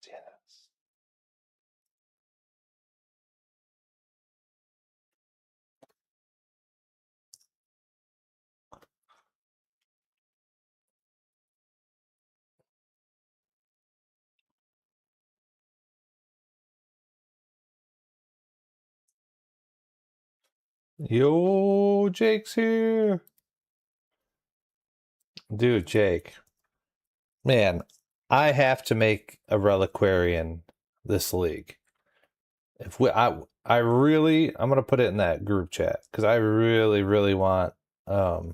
Yes. Yo, Jake's here. Dude, Jake. Man, I have to make a reliquarian this league. If we I'm gonna put it in that group chat because I really want I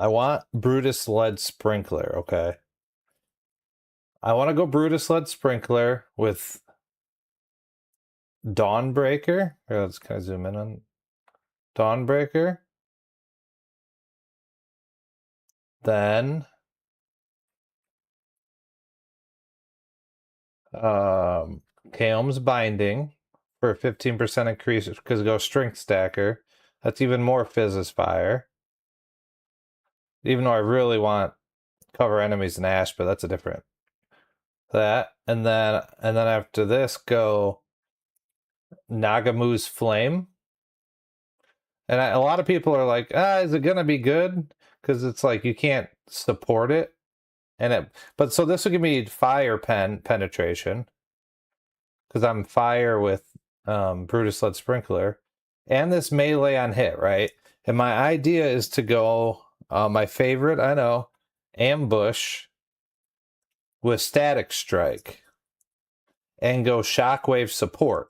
want Brutus led sprinkler, okay? I want to go Brutus led sprinkler with Dawnbreaker. Here, let's kind of zoom in on Dawnbreaker. Then Kaom's Binding for a 15% increase because it goes Strength Stacker. That's even more Fizz's Fire. Even though I really want cover enemies in Ash, but that's a different that. And then after this go Nagamu's Flame. And a lot of people are like, is it gonna be good? Because it's like you can't support it. But so this will give me fire penetration. Because I'm fire with Brutus led sprinkler. And this melee on hit, right? And my idea is to go my favorite, I know, ambush with static strike. And go shockwave support.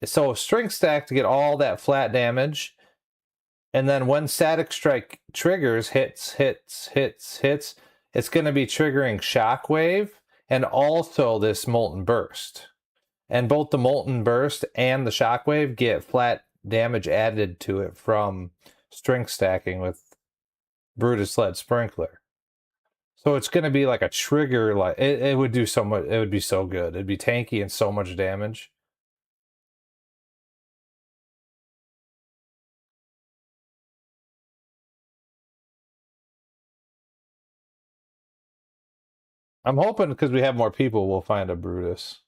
So strength stack to get all that flat damage. And then when static strike triggers, hits, it's going to be triggering shockwave and also this molten burst. And both the molten burst and the shockwave get flat damage added to it from strength stacking with Brutus led sprinkler. So it's going to be like a trigger, like it would do so much. It would be so good. It'd be tanky and so much damage. I'm hoping because we have more people, we'll find a Brutus.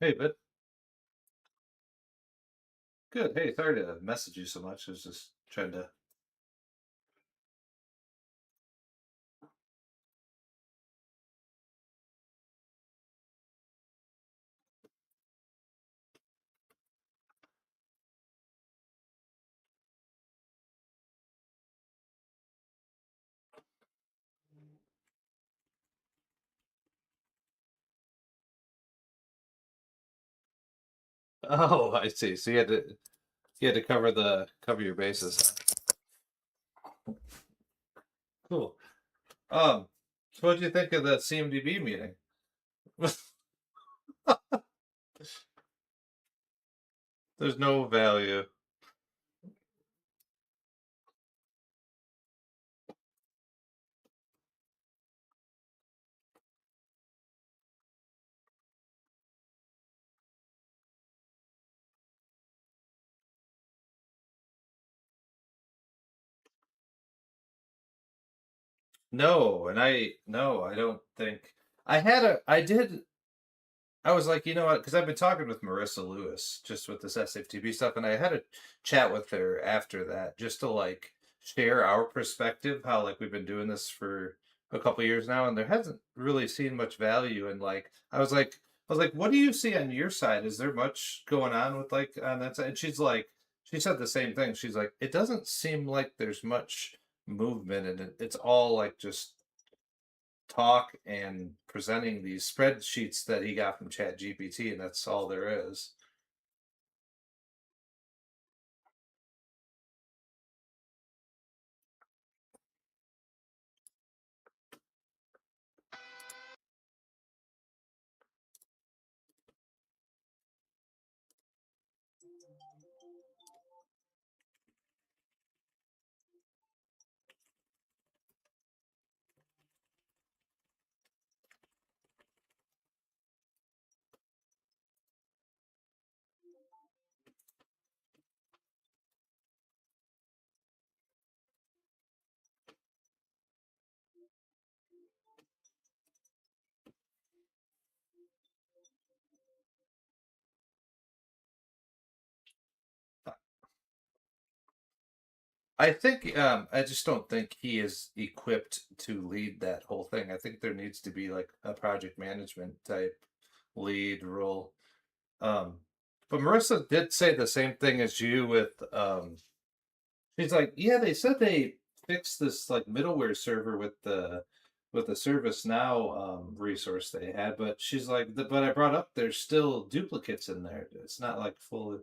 Hey, but good. Hey, sorry to message you so much. I was just trying to. Oh, I see. So you had to cover your bases. Cool. So what did you think of the CMDB meeting? There's no value. No, I don't think I was like, you know what? Because I've been talking with Marissa Lewis just with this SFTB stuff, and I had a chat with her after that just to like share our perspective, how like we've been doing this for a couple years now, and there hasn't really seen much value. And like, I was like, was like, what do you see on your side? Is there much going on with like on that side? And she's like, she said the same thing. She's like, it doesn't seem like there's much movement, and it's all like just talk and presenting these spreadsheets that he got from Chat GPT, and that's all there is. I think I just don't think he is equipped to lead that whole thing. I think there needs to be like a project management type lead role. Um, but Marissa did say the same thing as you with she's like, yeah, they said they fixed this like middleware server with the ServiceNow resource they had, but she's like, but I brought up there's still duplicates in there. It's not like fully.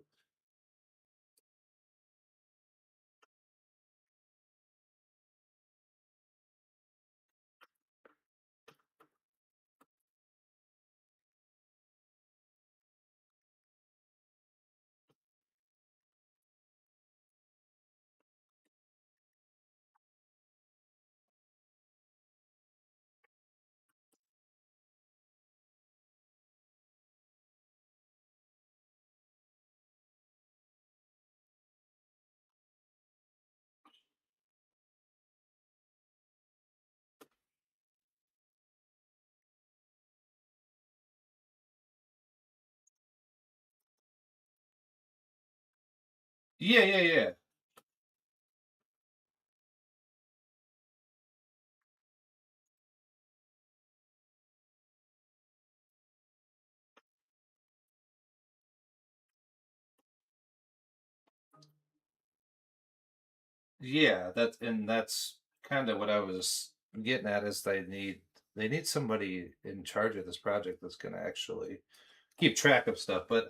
Yeah, yeah, yeah. Yeah, that's kind of what I was getting at is they need somebody in charge of this project that's going to actually keep track of stuff. But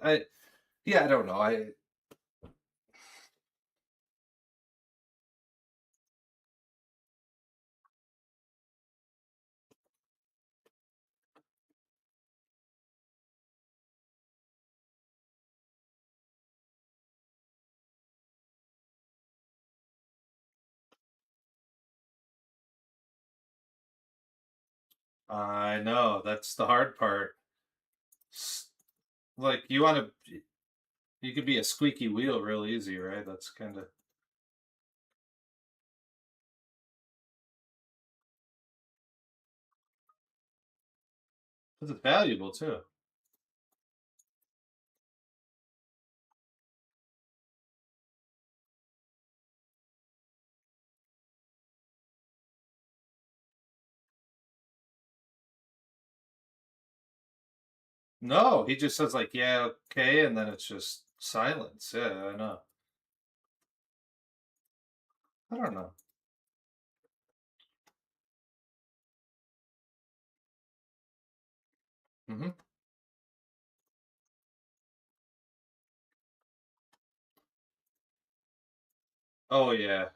yeah, I don't know. I know that's the hard part. Like you want to, you could be a squeaky wheel real easy, right? That's kind of because it's valuable too. No, he just says like, yeah, okay, and then it's just silence. Yeah, I know. I don't know. Hmm. Oh yeah,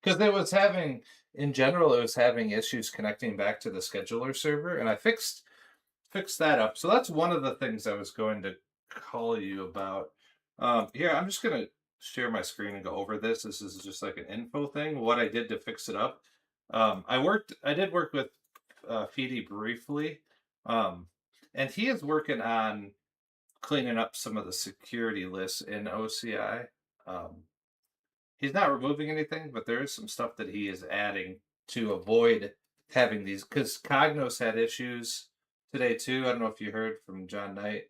because it was having, in general, it was having issues connecting back to the scheduler server, and I fixed that up. So that's one of the things I was going to call you about. Here, I'm just gonna share my screen and go over this. This is just like an info thing. What I did to fix it up. I did work with Feedy briefly, um, and he is working on cleaning up some of the security lists in OCI. Um, he's not removing anything, but there is some stuff that he is adding to avoid having these because Cognos had issues today too. I don't know if you heard from John Knight.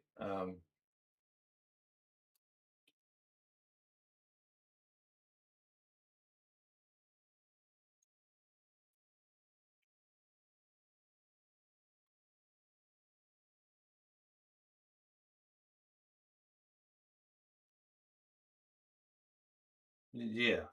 Yeah.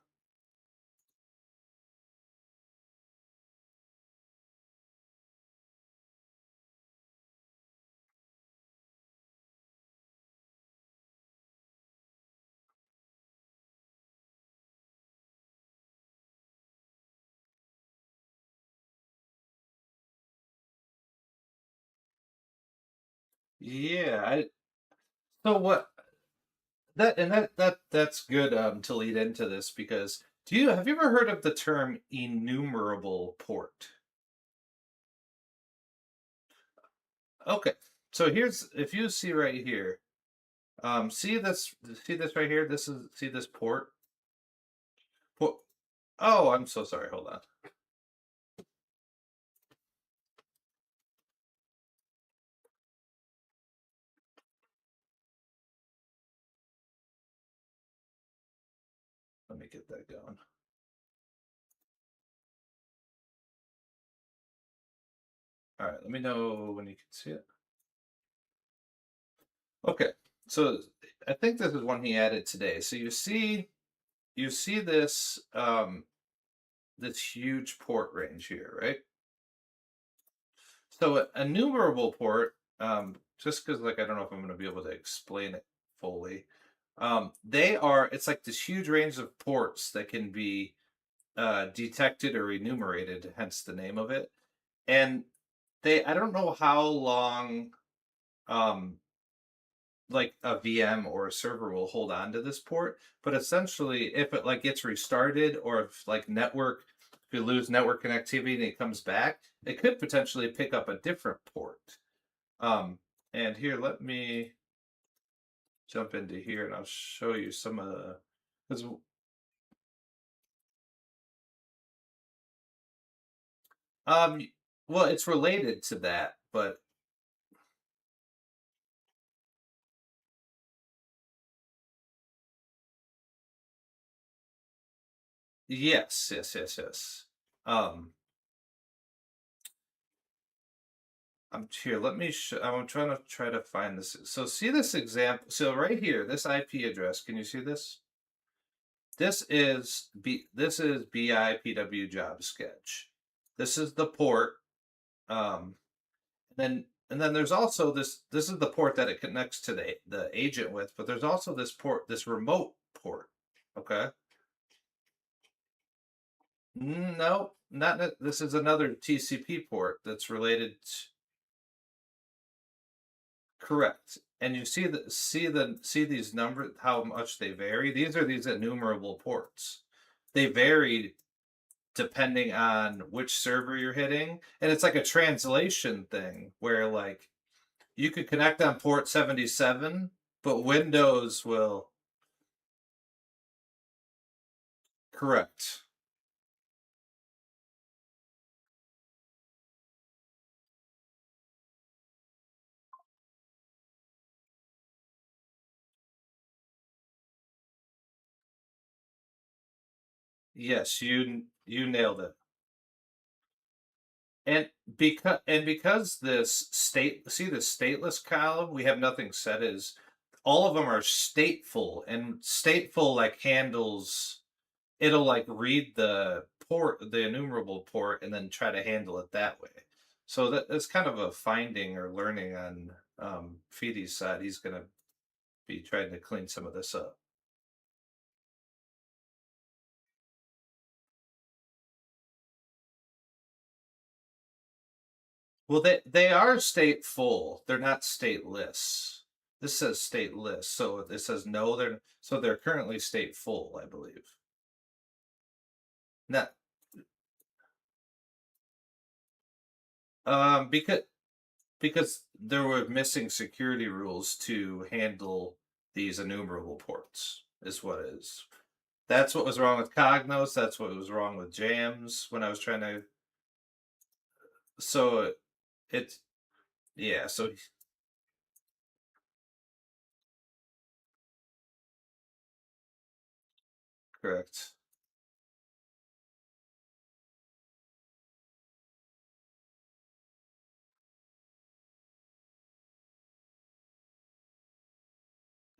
Yeah, so what that's good to lead into this because have you ever heard of the term enumerable port? Okay. So here's if you see right here, see this right here? See this port? Port. Oh, I'm so sorry. Hold on. Let me get that going. All right, let me know when you can see it. Okay. So I think this is one he added today. So you see this this huge port range here, right? So a numerable port, just because like I don't know if I'm going to be able to explain it fully. It's like this huge range of ports that can be detected or enumerated, hence the name of it. And I don't know how long um, like a VM or a server will hold on to this port, but essentially if it like gets restarted or if like if you lose network connectivity and it comes back, it could potentially pick up a different port. Um, and here, let me jump into here and I'll show you some of the, because um, well, it's related to that, but yes. Um, I'm here. I'm trying to find this. So see this example. So right here, this IP address. Can you see this? This is BIPW job sketch. This is the port. Um, and then there's also this. This is the port that it connects to the agent with. But there's also this port, this remote port. Okay. No, not this is another TCP port that's related. Correct. And you see these numbers, how much they vary. These are these enumerable ports. They vary depending on which server you're hitting, and it's like a translation thing where like you could connect on port 77, but Windows will correct. Yes, you nailed it. And because this state see the stateless column, we have nothing set as all of them are stateful, and stateful like handles it'll like read the port, the enumerable port, and then try to handle it that way. So that's kind of a finding or learning on Feedy's side. He's going to be trying to clean some of this up. Well, they are stateful. They're not stateless. This says stateless, so it says no. They're currently stateful, I believe. Not because there were missing security rules to handle these enumerable ports. Is what it is. That's what was wrong with Cognos. That's what was wrong with Jams when I was trying to. So it's yeah. So correct.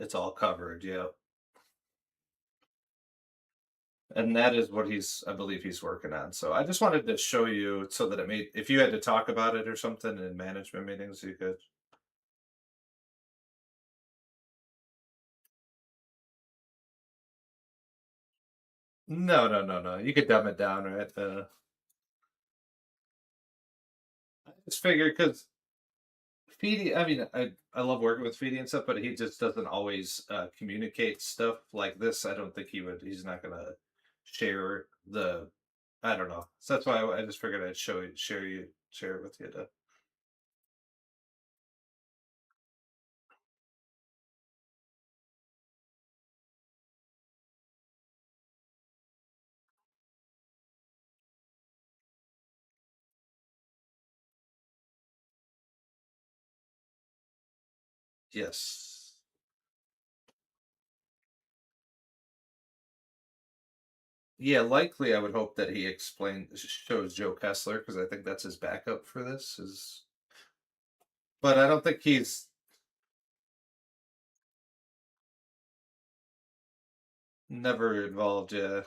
It's all covered. Yeah. And that is what I believe he's working on. So I just wanted to show you so that it made, if you had to talk about it or something in management meetings, you could. No, no, no, no. You could dumb it down, right? I just figured because Feedy, I mean, I love working with Feedy and stuff, but he just doesn't always communicate stuff like this. I don't think he would. He's not gonna share the. I don't know. So that's why I just figured I'd share it with you. Yes. Yeah, likely. I would hope that he shows Joe Kessler because I think that's his backup for this. But I don't think he's never involved. Yeah,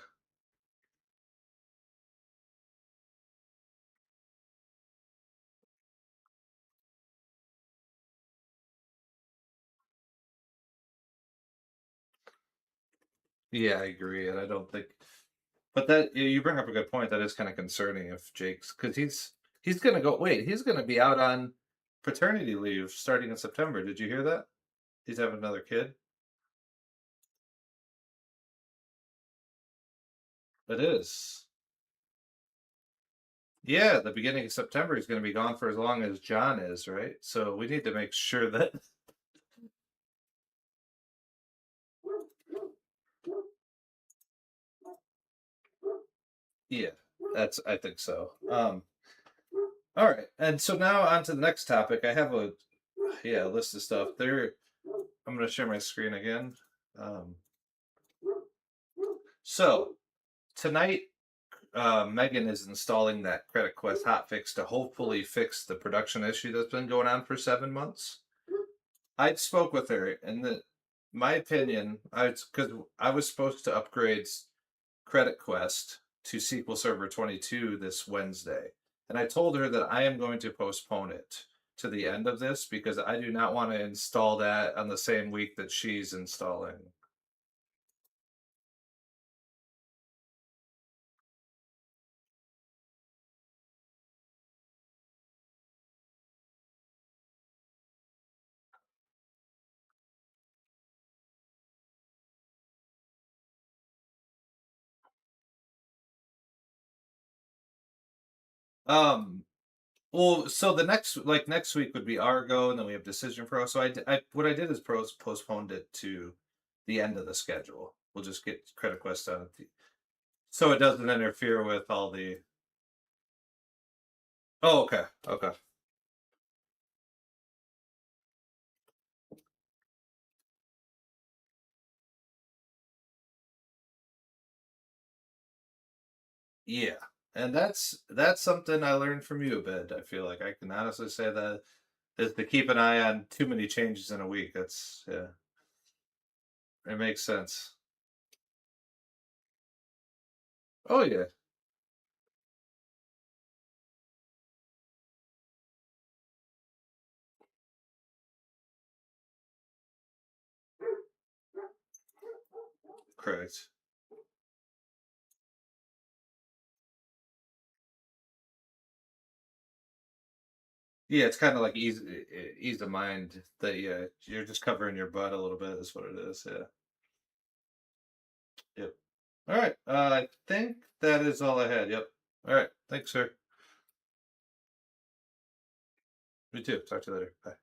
yeah, I agree, and I don't think. But that you bring up a good point. That is kind of concerning if Jake's because he's gonna go. Wait, he's gonna be out on paternity leave starting in September. Did you hear that? He's having another kid. It is. Yeah, the beginning of September he's going to be gone for as long as John is, right? So we need to make sure that. Yeah, I think so. All right, and so now on to the next topic. I have a list of stuff. I'm going to share my screen again. Um, so tonight, Megan is installing that Credit Quest hotfix to hopefully fix the production issue that's been going on for 7 months. I spoke with her, and my opinion, because I was supposed to upgrade Credit Quest to SQL Server 22 this Wednesday. And I told her that I am going to postpone it to the end of this because I do not want to install that on the same week that she's installing. Um, well, so the next week would be Argo, and then we have Decision Pro. So what I did is postponed it to the end of the schedule. We'll just get Credit Quest done so it doesn't interfere with all the. Oh, okay, okay. Yeah. And that's something I learned from you a bit. I feel like I can honestly say that is to keep an eye on too many changes in a week. That's yeah, it makes sense. Oh yeah, correct. Yeah, it's kind of like ease of mind that yeah, you're just covering your butt a little bit is what it is. Yeah. Yep. All right. I think that is all I had. Yep. All right. Thanks, sir. Me too. Talk to you later. Bye.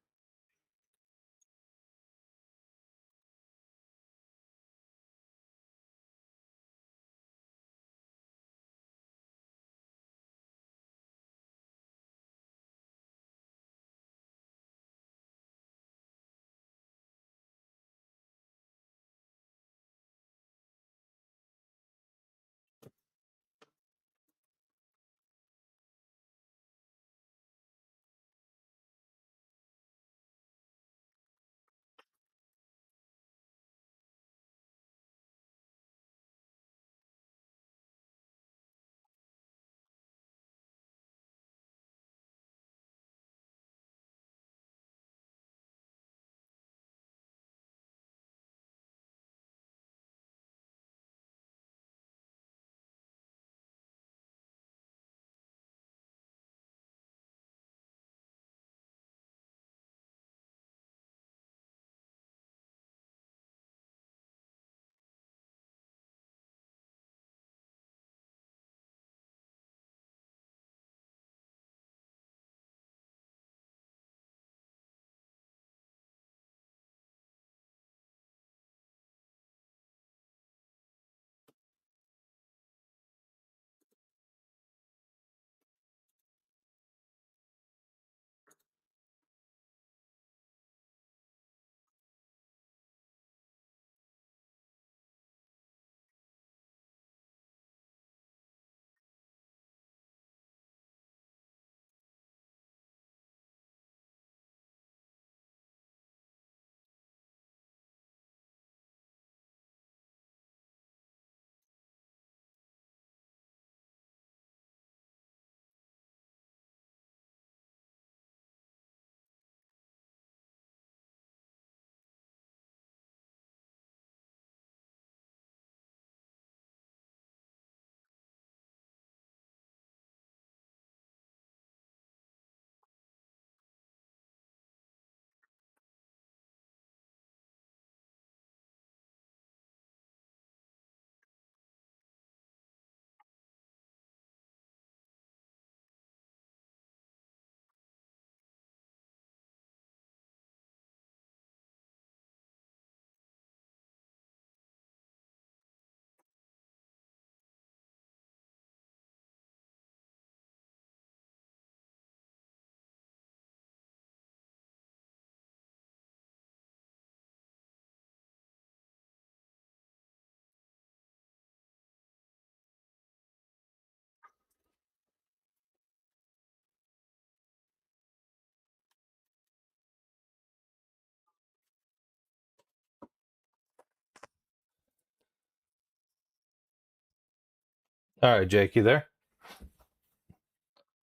All right, Jake, you there?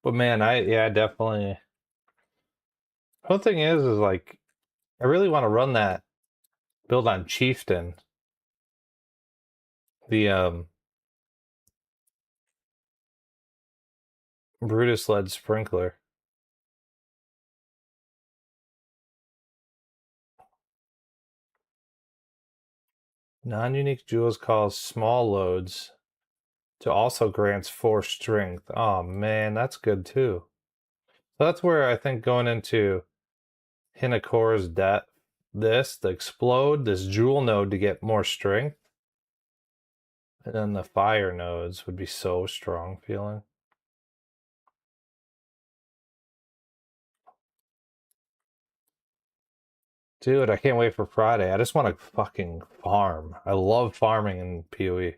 But man, I definitely. One thing is like, I really want to run that build on Chieftain. The Brutus led sprinkler. Non-unique jewels cause small loads to also grants 4 strength. Oh man, that's good too. So that's where I think going into Hinakora's death, the explode, this jewel node to get more strength. And then the fire nodes would be so strong feeling. Dude, I can't wait for Friday. I just want to fucking farm. I love farming in PoE.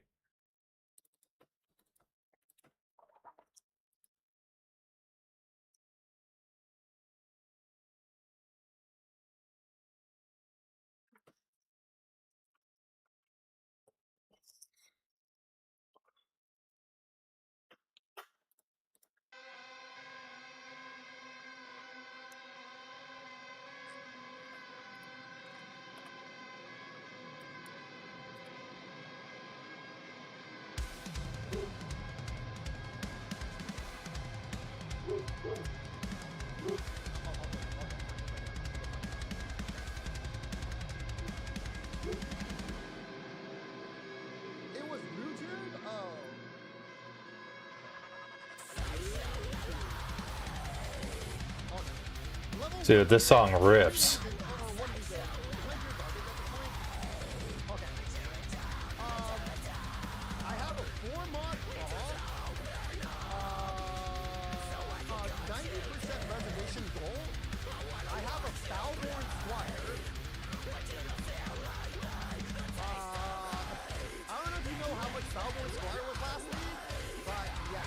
It was YouTube? Oh. Dude, this song rips. I have a 4-mod claw, 90% reservation goal. I have a Foulborn Squire. I don't know if you know how much Foulborn Squire was last week, but yeah.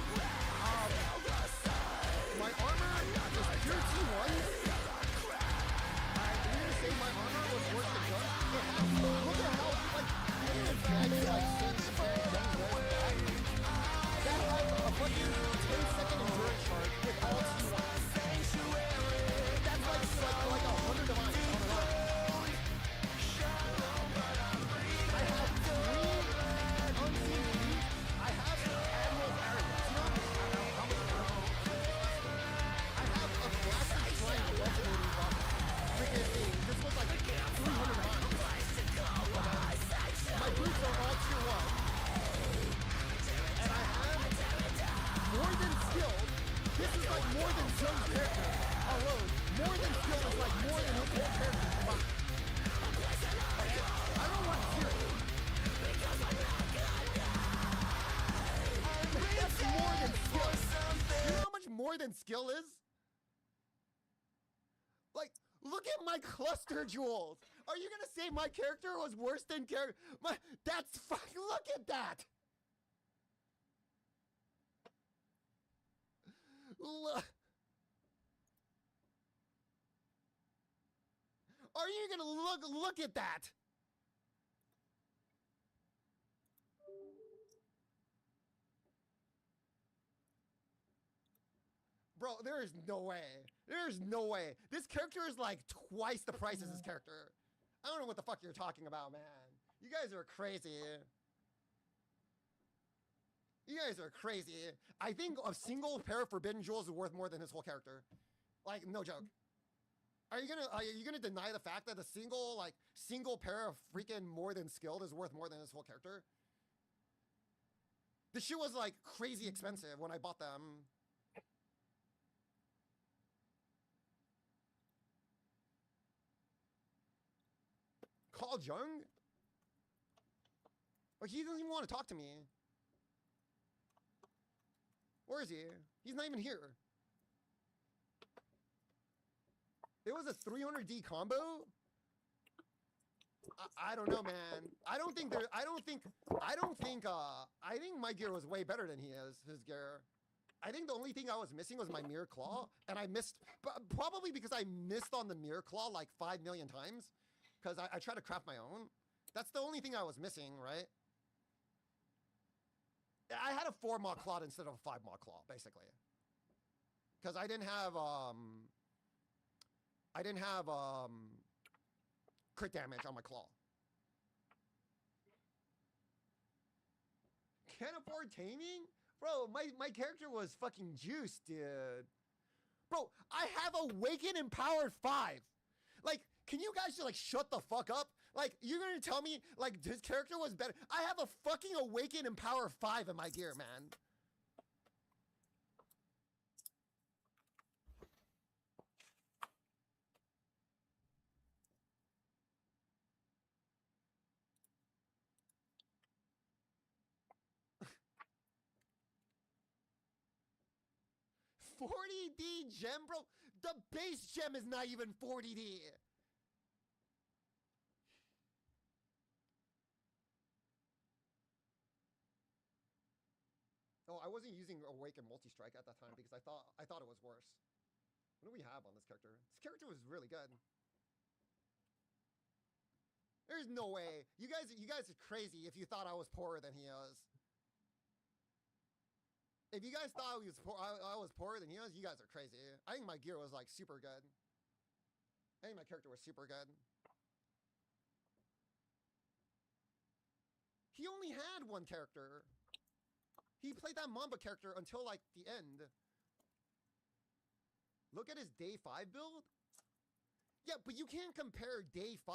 My armor is pure T1. I'm gonna say my armor was worse than junk. Look at how, like, that had a fucking 10-second endurance charge with all T1. That's like 100 divines on an armor. I have 3 unseen keys. I have Admiral's Arrogance. You know how much I have a blasted flying resonating buff. Freaking thing. This was like 300 divines. My boots are all tier 1. And I have more than skilled. This is like more than Joe's character alone. More than skilled is like more than his whole character combined. I don't want to hear it. That's more than skill. You know how much more than skill is? Like, look at my cluster jewels. Are you gonna say my character was worse than character? That's fucking. Look at that. Look. Are you gonna look at that? Bro, there is no way. There's no way. This character is like twice the price as this character. I don't know what the fuck you're talking about, man. You guys are crazy. You guys are crazy. I think a single pair of forbidden jewels is worth more than his whole character. Like, no joke. Are you gonna deny the fact that a single pair of freaking more than skilled is worth more than his whole character? This shit was like crazy expensive when I bought them. Call Jung? Like, he doesn't even want to talk to me. Where is he? He's not even here. It was a 300D combo? I don't know, man. I think my gear was way better than his gear. I think the only thing I was missing was my mirror claw, and I missed, probably because I missed on the mirror claw like 5 million times, because I tried to craft my own. That's the only thing I was missing, right? I had a 4 mod claw instead of a 5 mod claw, basically. Because I didn't have crit damage on my claw. Can't afford taming? Bro, my character was fucking juiced, dude. Bro, I have Awaken Empowered 5. Like, can you guys just, like, shut the fuck up? Like, you're gonna tell me, like, this character was better? I have a fucking Awaken Empower 5 in my gear, man. $40D gem, bro? The base gem is not even $40D. Oh, I wasn't using Awaken Multi-Strike at that time because I thought it was worse. What do we have on this character? This character was really good. There's no way. You guys are crazy if you thought I was poorer than he is. If you guys thought I was poorer than he was, you guys are crazy. I think my gear was like super good. I think my character was super good. He only had one character. He played that Mamba character until like the end. Look at his day 5 build. Yeah, but you can't compare day 5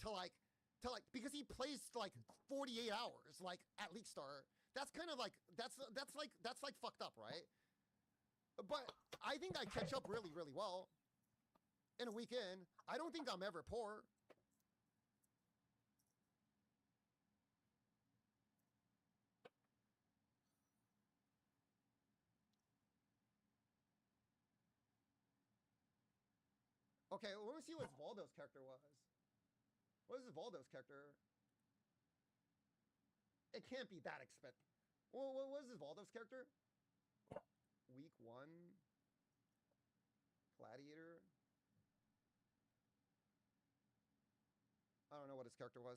to like because he plays like 48 hours like at League Star. That's kind of like that's like fucked up, right? But I think I catch up really, really well in a weekend. I don't think I'm ever poor. Okay, well, let me see what Valdo's character was. What is Valdo's character? It can't be that expensive. Well, what is Valdo's character? Week 1. Gladiator. I don't know what his character was.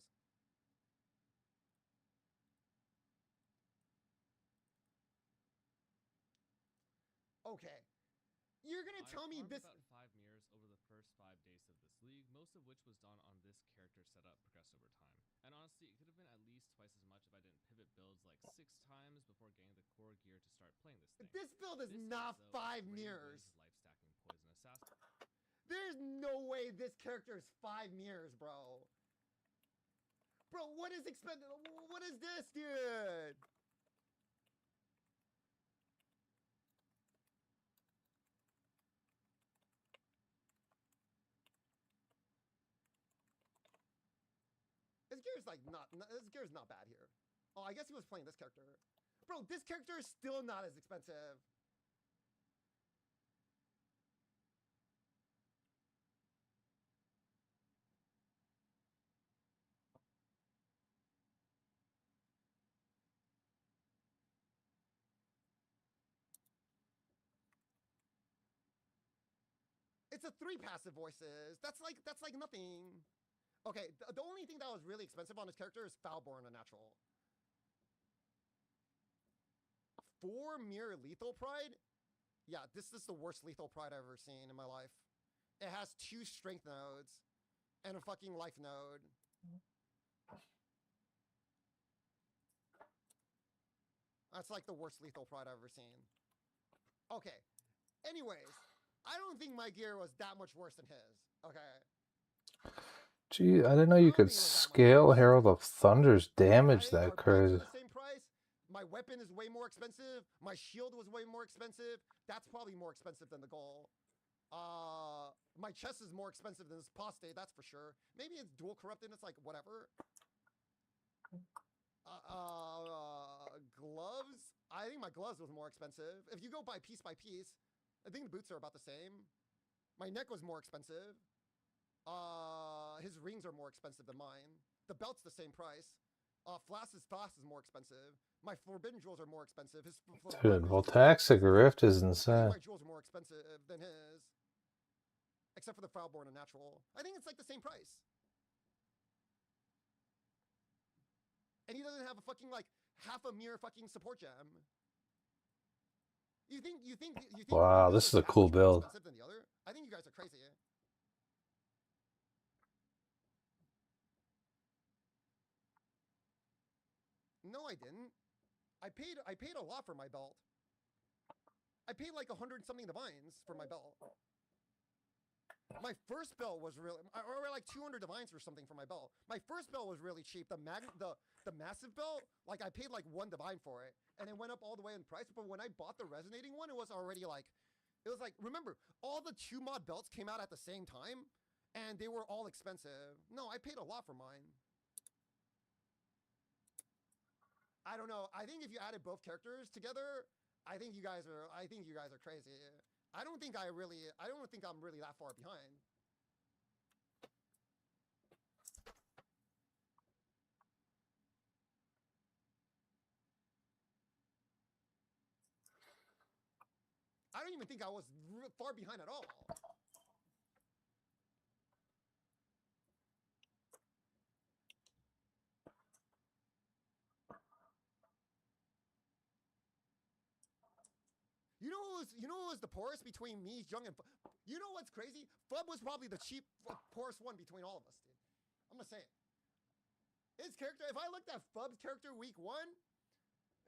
Okay. You're gonna tell me this. About 5 mirrors over the first 5 days of this league, most of which was done on this character setup progressed over time. And honestly, it could have been at least twice as much if I didn't pivot builds like 6 times before getting the core gear to start playing this thing. This build is not 5 mirrors. Life stacking poison assassin. There's no way this character is 5 mirrors, bro. Bro, what is expensive? What is this, dude? His gear's like his gear's not bad here. Oh, I guess he was playing this character. Bro, this character is still not as expensive. It's a 3 passive voices. That's like nothing. Okay, the only thing that was really expensive on his character is Foulborn Unnatural. 4 mirror lethal pride? Yeah, this is the worst lethal pride I've ever seen in my life. It has 2 strength nodes and a fucking life node. That's like the worst lethal pride I've ever seen. Okay. Anyways, I don't think my gear was that much worse than his. Okay. Gee, I didn't know you could scale Herald of Thunder's damage that crazy. The same price. My weapon is way more expensive. My shield was way more expensive. That's probably more expensive than the goal. My chest is more expensive than this apostate, that's for sure. Maybe it's dual corrupted, it's like whatever. Gloves? I think my gloves was more expensive. If you go by piece, I think the boots are about the same. My neck was more expensive. His rings are more expensive than mine. The belt's the same price. Flask is more expensive. My forbidden jewels are more expensive. His Dude, Voltaxic Rift is insane. My jewels are more expensive than his. Except for the Foulborn Unnatural. I think it's like the same price. And he doesn't have a fucking like half a mere fucking support gem. You think Wow, one this is is a that cool much more build. expensive than the other? I think you guys are crazy. No, I didn't. I paid a lot for my belt. I paid like 100 something divines for my belt. My first belt was really, or like 200 divines or something for my belt. My first belt was really cheap. The massive belt, like I paid like 1 divine for it, and it went up all the way in price. But when I bought the resonating one, it was already like, remember, all the 2 mod belts came out at the same time, and they were all expensive. No, I paid a lot for mine. I don't know. I think if you added both characters together, I think you guys are crazy. I don't think I'm really that far behind. I don't even think I was far behind at all. You know what was the poorest between me, Jung, and you know what's crazy? Fub was probably the poorest one between all of us, dude. I'm gonna say it. His character, if I looked at Fub's character week 1,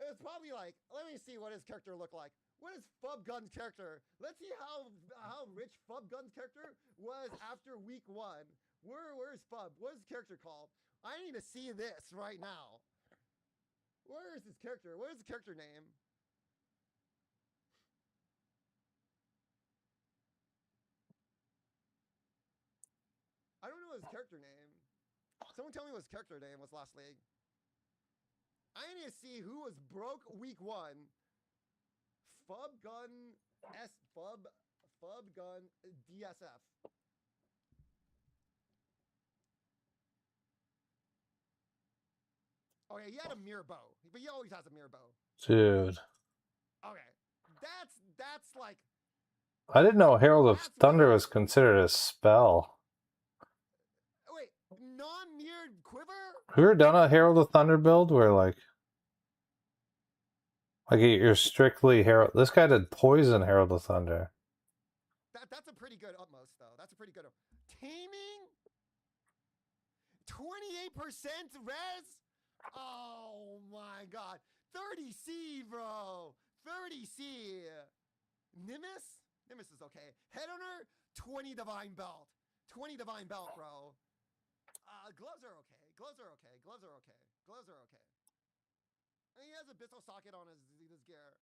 it was probably like, let me see what his character looked like. What is Fub Gun's character? Let's see how rich Fub Gun's character was after week 1. Where's Fub? What is his character called? I need to see this right now. Where is his character? What is his character name? I don't know his character name. Someone tell me what his character name was last league. I need to see who was broke week 1. Fub Gun DSF. Okay, he had a mirror bow, but he always has a mirror bow. Dude. Okay, that's like. I didn't know Herald of Thunder was considered a spell. Wait, non-mirrored quiver? Have you ever done a Herald of Thunder build where like you're strictly Herald? This guy did poison Herald of Thunder. That's a pretty good utmost though. That's a pretty good taming. 28% res. Oh my god. 30C, bro. 30C. Nimbus is okay. Headhunter, 20 divine belt. 20 divine belt, bro. Gloves are okay. Gloves are okay. And he has a Bissell socket on his gear.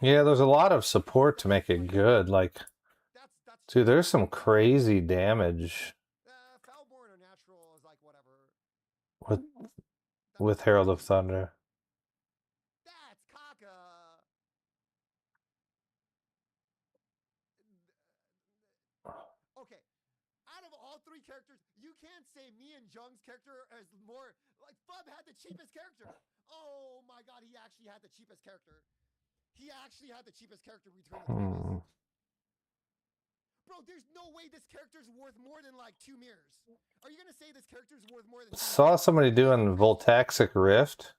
Yeah, there's a lot of support to make it good. Like, dude, there's some crazy damage. Foulborn or natural is like whatever. With Herald of Thunder. That's caca. Okay, out of all 3 characters, you can't say me and Jung's character is more like Fub had the cheapest character. Oh my god, he actually had the cheapest character. Between the 3 of us. Bro, there's no way this character's worth more than like 2 mirrors. Are you gonna say this character's worth more than 2 Saw somebody doing Voltaxic Rift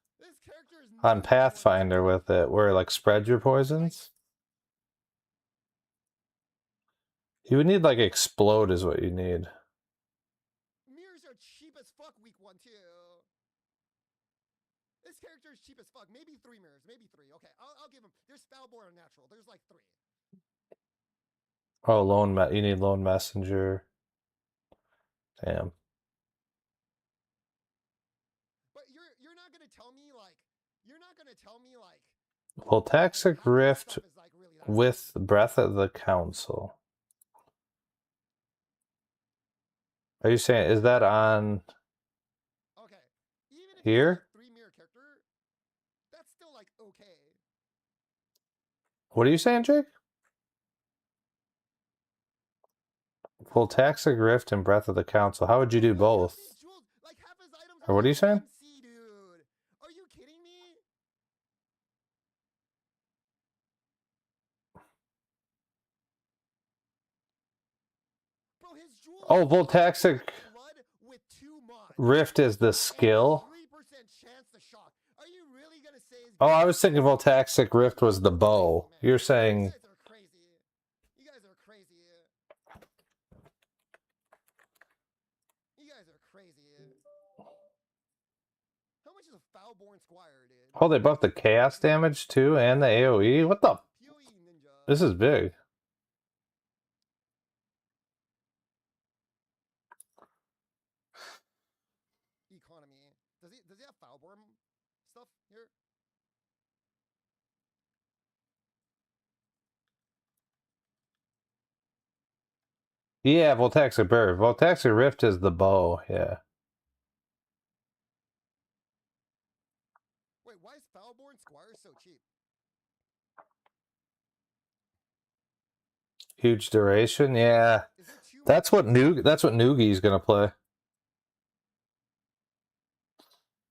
on Pathfinder with it, where it like spreads your poisons. You would need like explode is what you need. Mirrors are cheap as fuck week 1 too. This character is cheap as fuck. Maybe 3 mirrors. Maybe 3. Okay, I'll give him. There's Foulborn or natural. There's like 3. Oh, you need Lone Messenger. Damn. But you're not gonna tell me like Voltaxic Rift with Breath of the Council. Are you saying, is that on okay. Even if here? 3 mirror character, that's still like okay. What are you saying, Jake? Voltaxic Rift and Breath of the Council. How would you do both? Like half his items Or what are you saying? 1C, dude. Are you kidding me? Bro, his jewels Oh, Voltaxic blood with 2 mods. Rift is the skill. 3% chance to shock. Oh, I was thinking Voltaxic Rift was the bow. Man, You're saying... You guys are crazy. You guys are crazy. You guys are crazy. How much is a Foulborn Squire, dude? Oh, they buffed the chaos damage too and the AoE? What the... POE Ninja. This is big. Economy. Does he have Foulborn stuff here? Yeah, Voltaxic Bird. Voltaxic Rift is the bow, yeah. Wait, why is Foulborn Squire so cheap? Huge duration, yeah. Is there too That's what Nugi's gonna play.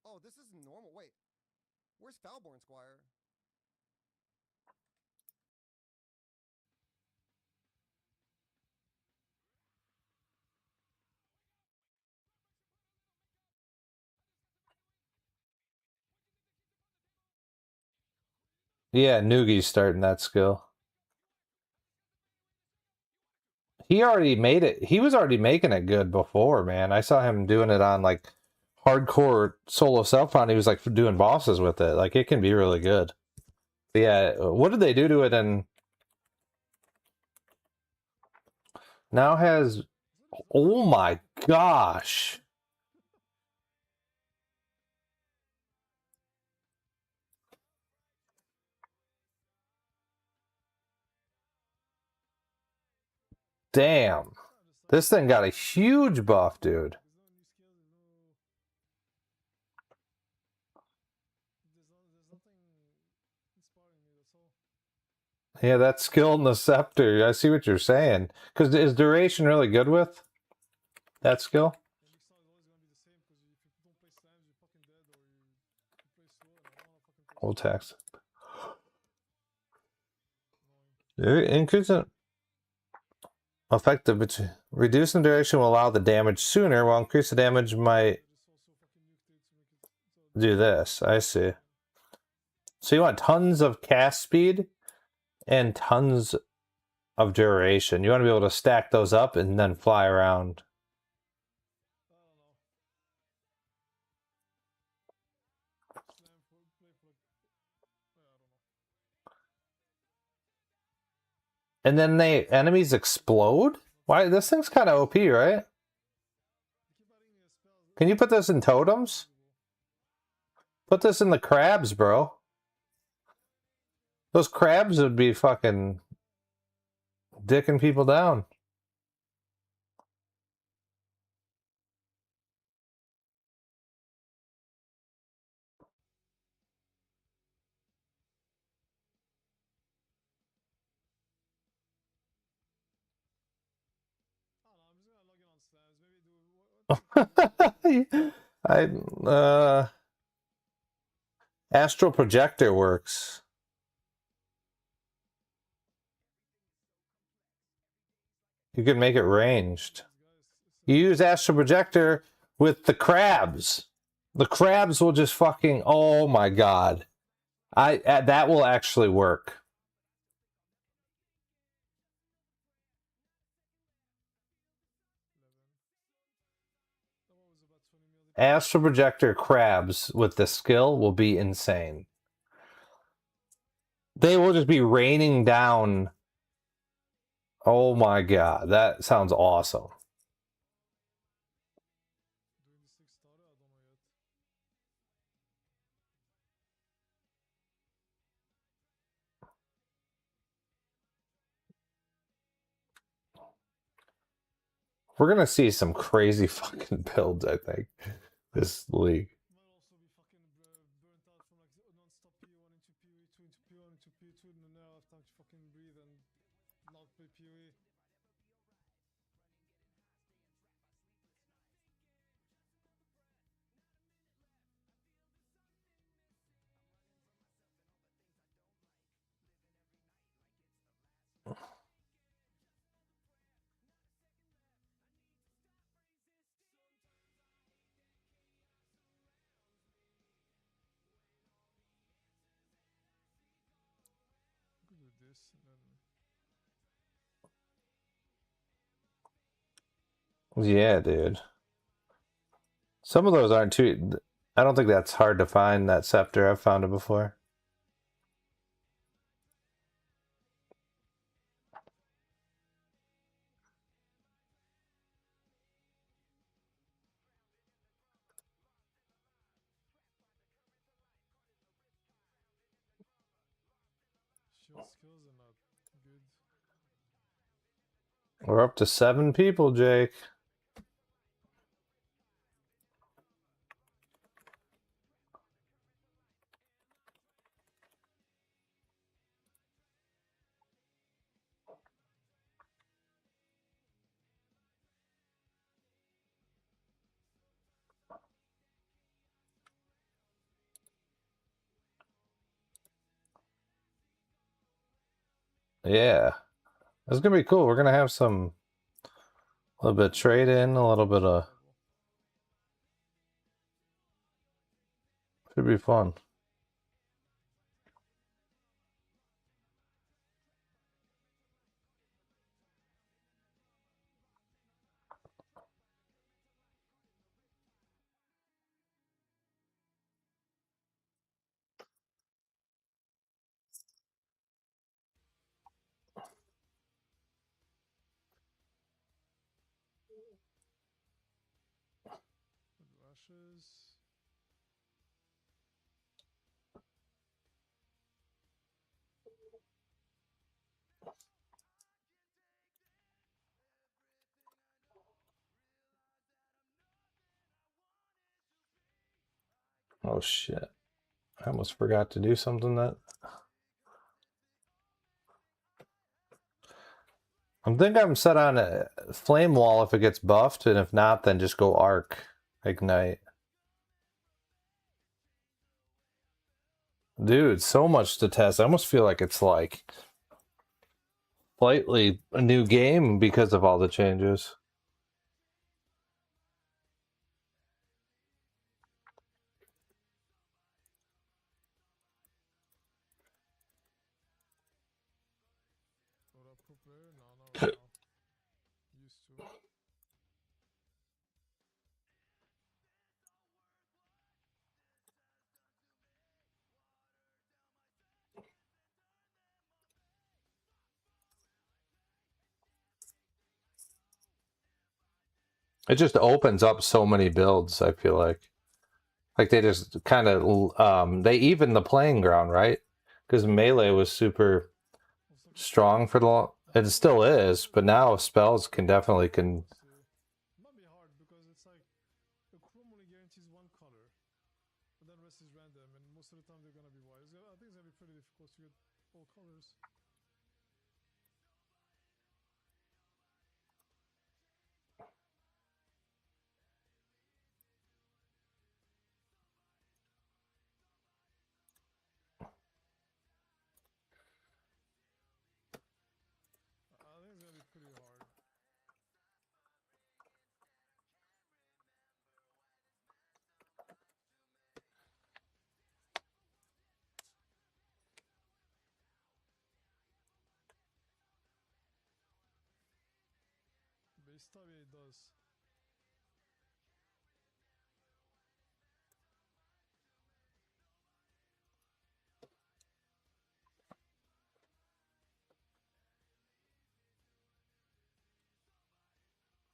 Oh, this is normal. Wait. Where's Foulborn Squire? Yeah, Nugi's starting that skill. He already made it. He was already making it good before, man. I saw him doing it on like hardcore solo self-found. He was like doing bosses with it. Like it can be really good. But yeah, what did they do to it? And now has, oh my gosh. Damn. This thing got a huge buff, dude. Yeah, that skill in the scepter. I see what you're saying. Because is duration really good with that skill? Old text. Increasing effective, reducing duration will allow the damage sooner, while increase the damage might do this. I see. So you want tons of cast speed and tons of duration. You want to be able to stack those up and then fly around. And then enemies explode? Why, this thing's kind of OP, right? Can you put this in totems? Put this in the crabs, bro. Those crabs would be fucking dicking people down. Astral projector works. You can make it ranged. You use astral projector with the crabs. The crabs will just fucking, oh my god. That will actually work. Astral projector crabs with the skill will be insane. They will just be raining down. Oh my god, that sounds awesome. We're gonna see some crazy fucking builds, I think, this league. this, and then Yeah, dude. Some of those aren't too. I don't think that's hard to find, that scepter. I've found it before. shield skills are not good. We're up to 7 people, Jake. Yeah. It's gonna be cool. We're gonna have some a little bit of trade in, a little bit of should be fun. Good rushes. Oh shit. I almost forgot to do something that I think I'm set on a flame wall if it gets buffed, and if not, then just go arc ignite. Dude, so much to test. I almost feel like it's like slightly a new game because of all the changes. What up, pro player? No, not right now. Used to. It just opens up so many builds, I feel like they just kind of they even the playing ground, right? Because melee was super Also, strong for the it still is, but now spells can definitely can. it might be hard because it's like the chrome only guarantees one color, but then rest is random, and most of the time they're gonna be white. I think it's gonna be pretty difficult to get all colors. I think it's gonna be pretty hard. Base type, yeah, it does.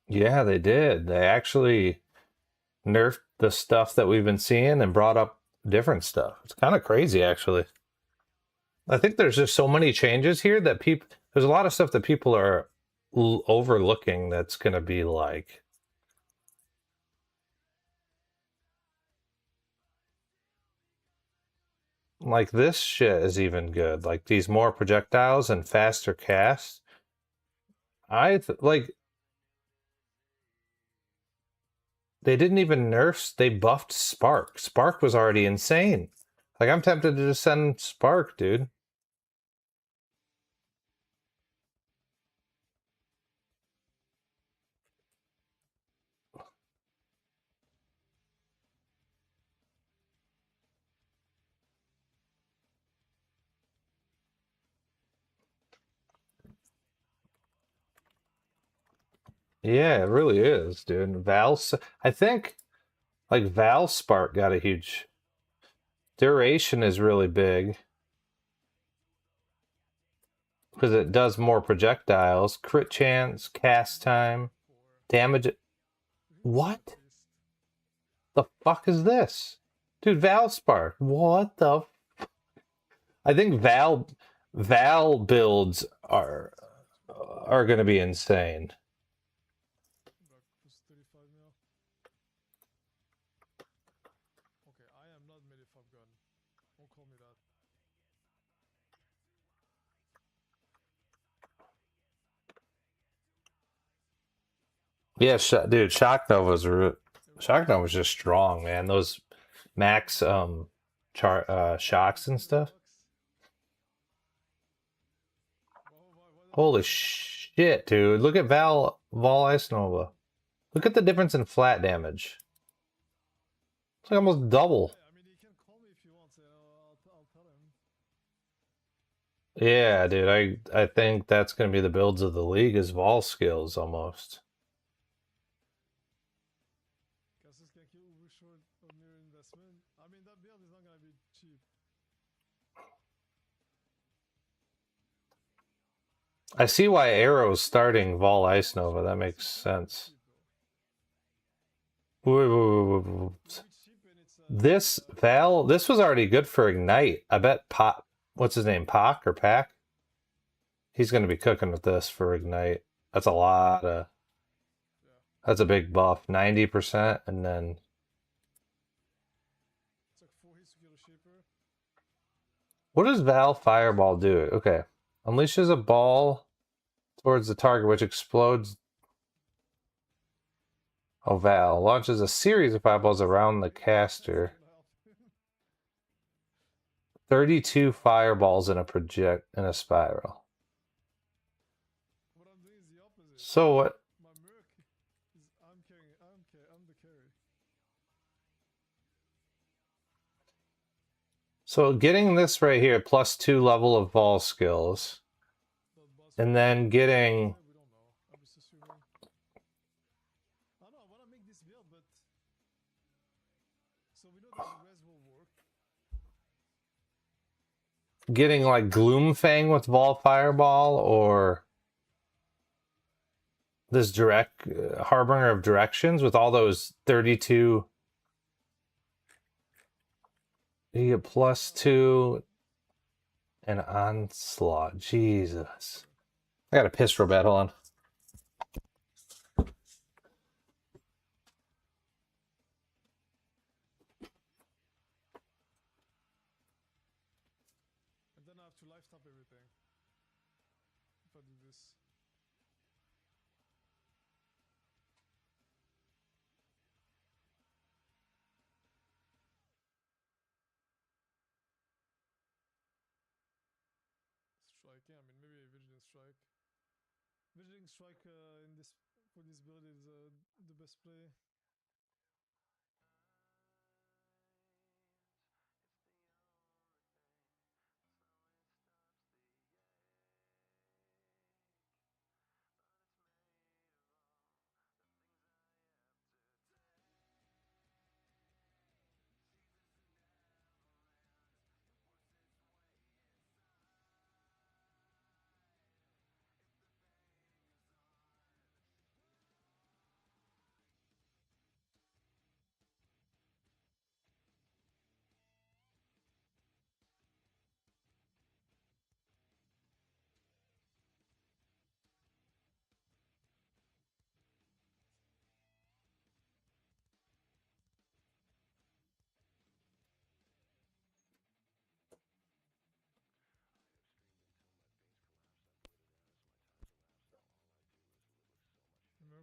Yeah, they did. They actually nerfed the stuff that we've been seeing and brought up different stuff. It's kind of crazy, actually. I think there's just so many changes here that people, there's a lot of stuff that people are overlooking that's going to be like this shit is even good. Like these more projectiles and faster casts. Like they didn't even nerf, they buffed Spark. Spark was already insane. Like I'm tempted to just send Spark, dude. Yeah, it really is, dude. I think like Valspark got a huge duration is really big because it does more projectiles, crit chance, cast time, damage. What the fuck is this? Dude, Valspark. What the I think Val builds are going to be insane. Black plus 35 mil. Okay, I am not Medifab gun. Don't call me that. Yeah, dude, Shock Nova's just strong, man. Those max shocks and stuff. Holy shit, dude. Look at Vol Ice Nova. Look at the difference in flat damage. It's like almost double. I mean, he can call me if he wants. I'll tell him. Yeah, dude, I think that's gonna be the builds of the league is Vol skills almost. Guess it's gonna kill Uber short on your investment. I mean, that build is not gonna be cheap. I see why Arrow's starting Vol Ice Nova. That makes sense. Wait. This this was already good for Ignite. I bet what's his name? Pac or Pack? He's going to be cooking with this for Ignite. That's a lot of. That's a big buff. 90%, and then. It's like 4 hits to kill a shaper. What does Val Fireball do? Okay. Unleashes a ball towards the target, which explodes. Oh, Val launches a series of fireballs around the caster. 32 fireballs in a spiral. What I'm doing is the opposite. So what? My Merc is I'm the carry. So getting this right here, +2 level of Vol skills, and then getting. We don't know. I'm just assuming. I know I want to make this build, but so we know that the res will work. Getting like Gloomfang with Vol Fireball or this direct Harbinger of Directions with all those 32. You get +2 and Onslaught. Jesus. I got a piss real bad. Hold on. And then I have to life tap everything. If I do this. Striking, I mean, maybe a Vigilant Strike. Vigilant Strike in this for this build is the best play.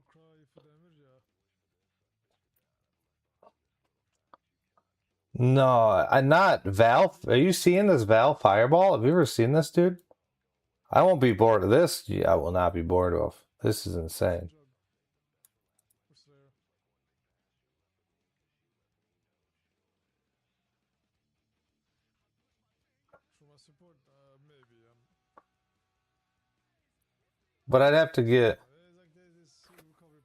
Cry for damage, yeah. No, I'm not. Val, are you seeing this Val Fireball? Have you ever seen this, dude? I won't be bored of this. I will not be bored of. This is insane. For my support, maybe. But I'd have to get. Like this recovery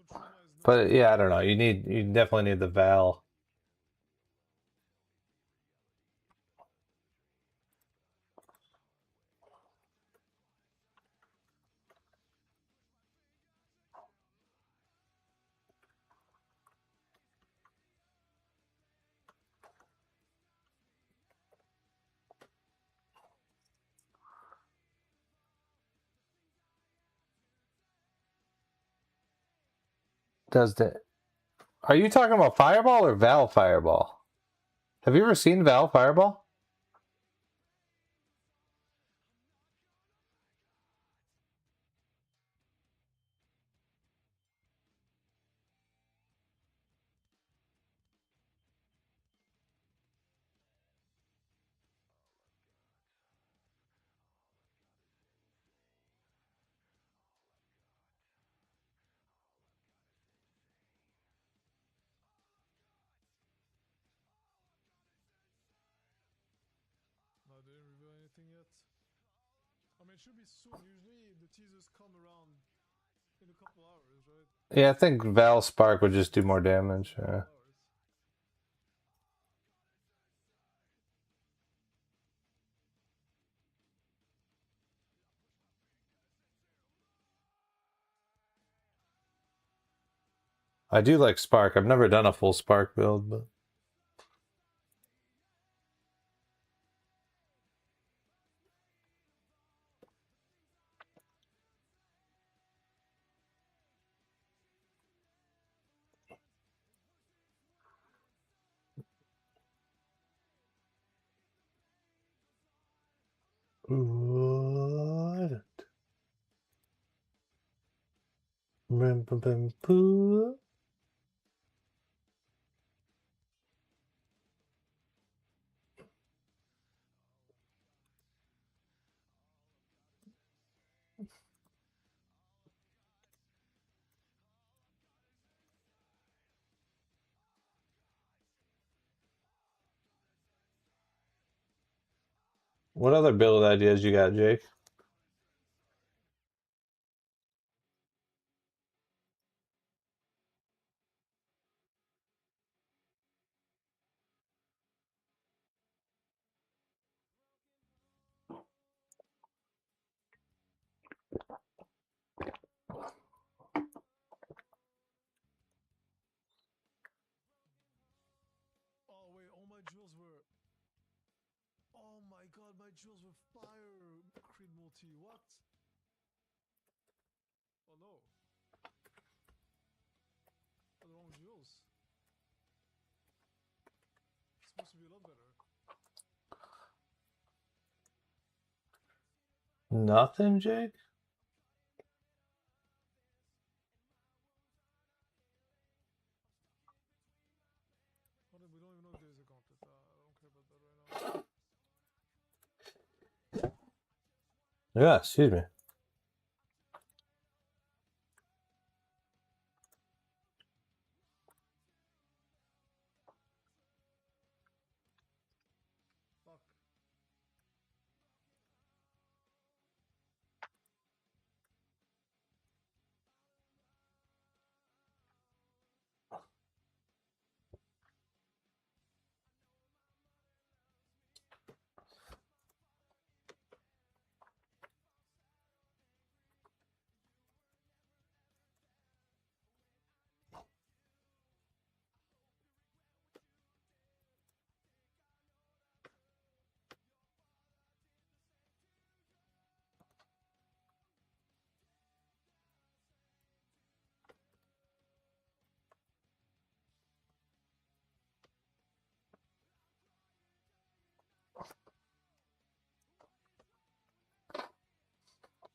so trauma is not. But yeah, I don't know. You definitely need the Val. Does the Are you talking about Fireball or Val Fireball? Have you ever seen Val Fireball? No, they didn't reveal anything yet. I mean, it should be soon. Usually the teasers come around in a couple hours, right? Yeah, I think Val Spark would just do more damage. Yeah. Hours. I do like Spark. I've never done a full Spark build, but what other build ideas you got, Jake? Oh wait, all my jewels were. Oh my god, my jewels were fire. Creed multi. What? Oh no. What are the wrong jewels? It's supposed to be a lot better. Nothing, Jake? We don't even know if there's a gauntlet. I don't care about that right now. Yeah, excuse me. Fuck.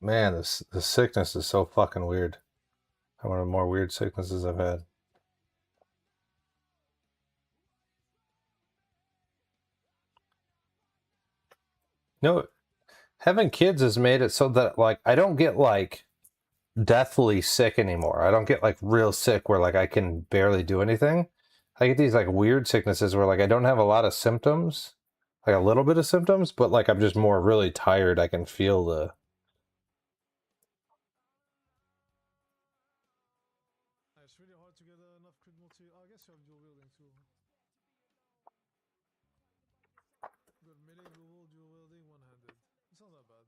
Man, the sickness is so fucking weird. One of the more weird sicknesses I've had. No, having kids has made it so that like I don't get like deathly sick anymore. I don't get like real sick where like I can barely do anything. I get these like weird sicknesses where like I don't have a lot of symptoms, like a little bit of symptoms, but like I'm just more really tired. I can feel the multi. I guess you have dual wielding too. Good melee, dual wielding, one-handed. It's not that bad.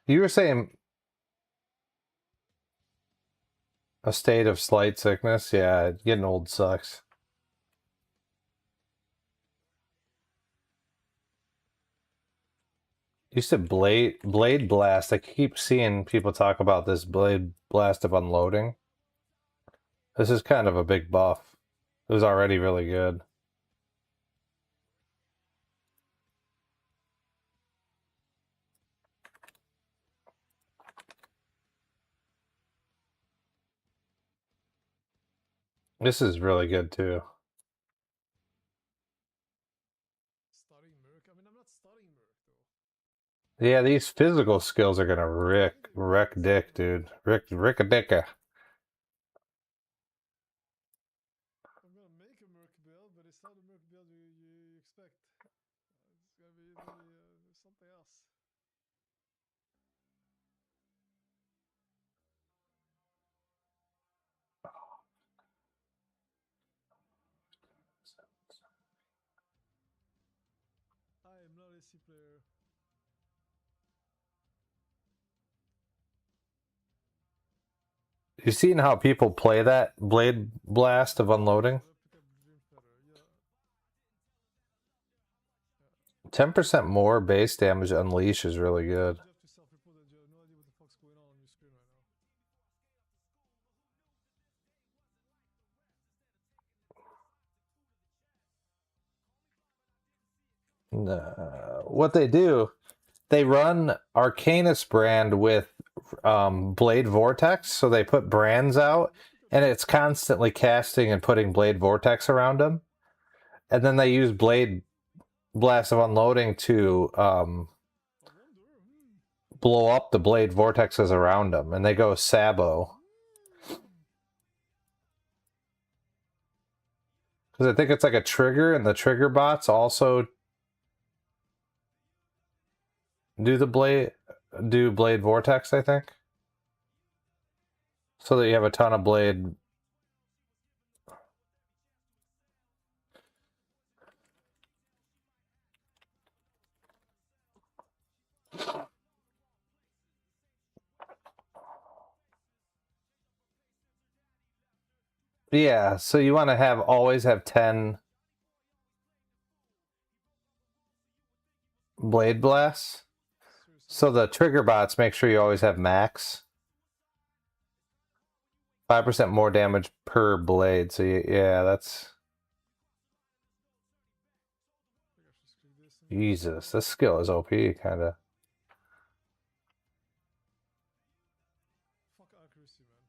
You were saying a state of slight sickness? Yeah, getting old sucks. You said blade blast. I keep seeing people talk about this blade blast of unloading. This is kind of a big buff. It was already really good. This is really good too. Starting Merc. I mean, I'm not starting Merc though. Yeah, these physical skills are gonna wreck dick, dude. Rick a dicka. I'm gonna make a Merc build, but it's not the Merc build you expect. It's gonna be something else. I am not a C player. You seen how people play that blade blast of unloading? Pick up Dream Feather, yeah. 10% more base damage unleash is really good. You have to self-report that you have no idea what the fuck's going on your screen right What they do, they run Arcanus brand with Blade Vortex, so they put brands out, and it's constantly casting and putting Blade Vortex around them. And then they use Blade Blast of Unloading to I wonder. blow up the Blade Vortexes around them, and they go Sabo. Because I think it's like a trigger, and the trigger bots also do Blade Vortex, I think. So that you have a ton of blade. Yeah, so you want to always have 10 blade blasts. Seriously. So the trigger bots make sure you always have max. 5% more damage per blade. So yeah, that's I think I should click this and Jesus. This skill is OP, kind of. fuck accuracy, man.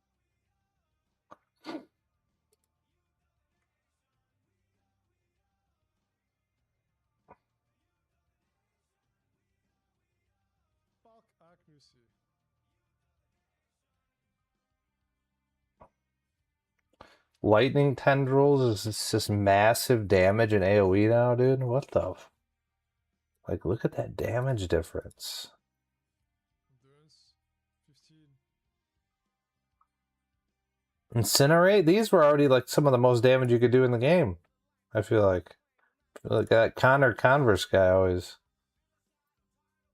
Fuck accuracy. Lightning tendrils is just massive damage in AoE now, dude. What the? Like, look at that damage difference. Endurance 15. Incinerate? These were already like some of the most damage you could do in the game. I feel like that Connor Converse guy always.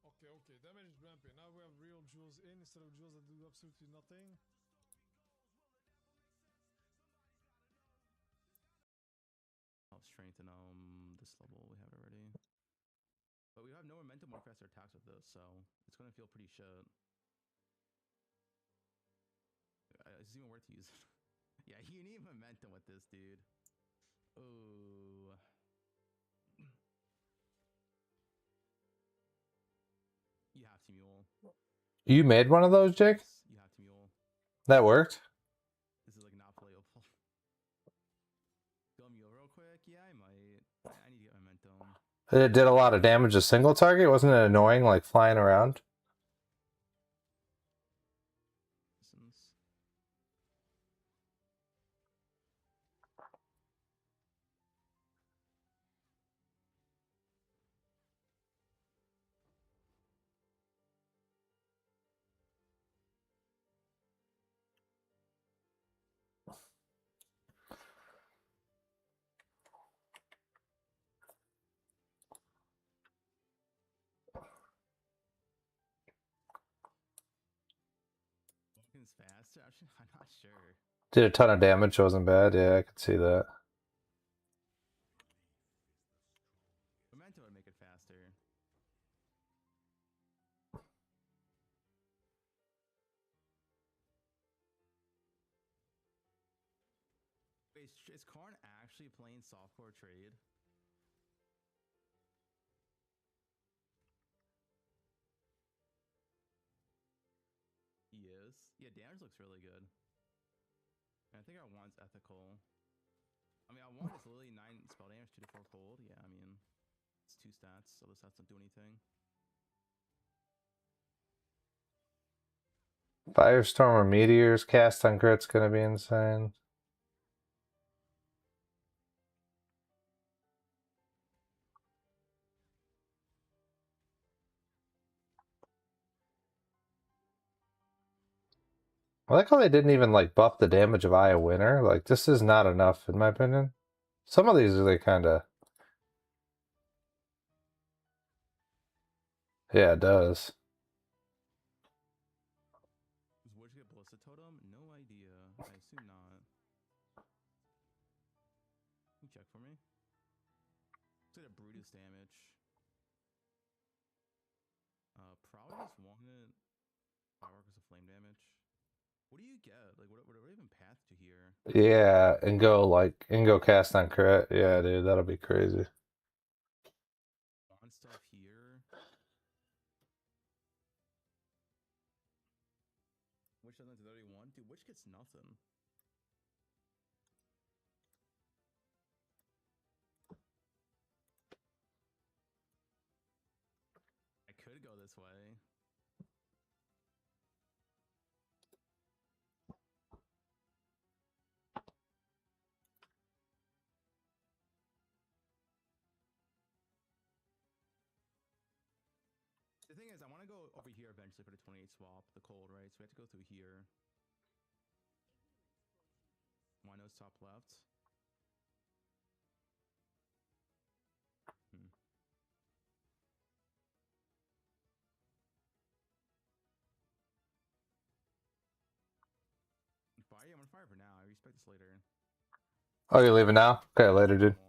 Okay, damage is ramping. Now we have real jewels in instead of jewels that do absolutely nothing. I'll strengthen this level we have already. But we have no momentum or faster attacks with this, so it's gonna feel pretty shit. It's even worth to use. Yeah, you need momentum with this, dude. Oh. You have to mule. You made one of those, Jake? You have to mule. That worked? This is like not playable. Go mule real quick. Yeah, I might. I need to get momentum. It did a lot of damage to single target? Wasn't it annoying, like flying around? things faster? I'm not sure. Did a ton of damage, wasn't bad. Yeah, I could see that. Memento would make it faster. Wait, is Karn actually playing softcore trade? He is. Yeah, damage looks really good. And I think our one's ethical. I mean, our one is literally 9 spell damage, 2 to 4 cold. Yeah, I mean, it's 2 stats, so the stats don't do anything. Firestorm or Meteors cast on crit's gonna be insane. I like how they didn't even like buff the damage of Eye of Winter. Like this is not enough in my opinion. Some of these they kind of. Yeah, it does. Does Witch get Ballista Totem? No idea. I assume not. Can you check for me? Let's get a Brutus damage. Probably just wanted Firework as a flame damage. What do you get? Like, what even path to here? Yeah, and go cast on crit. Yeah, dude, that'll be crazy. On stuff here. Witch doesn't do 31. Dude, Witch gets nothing. I could go this way. The thing is, I want to go over here eventually for the 28 swap, the cold, right? So we have to go through here. Wino's top left. Fire? I'm on fire for now. I respect this later. Oh, you're leaving now? Okay, later, dude.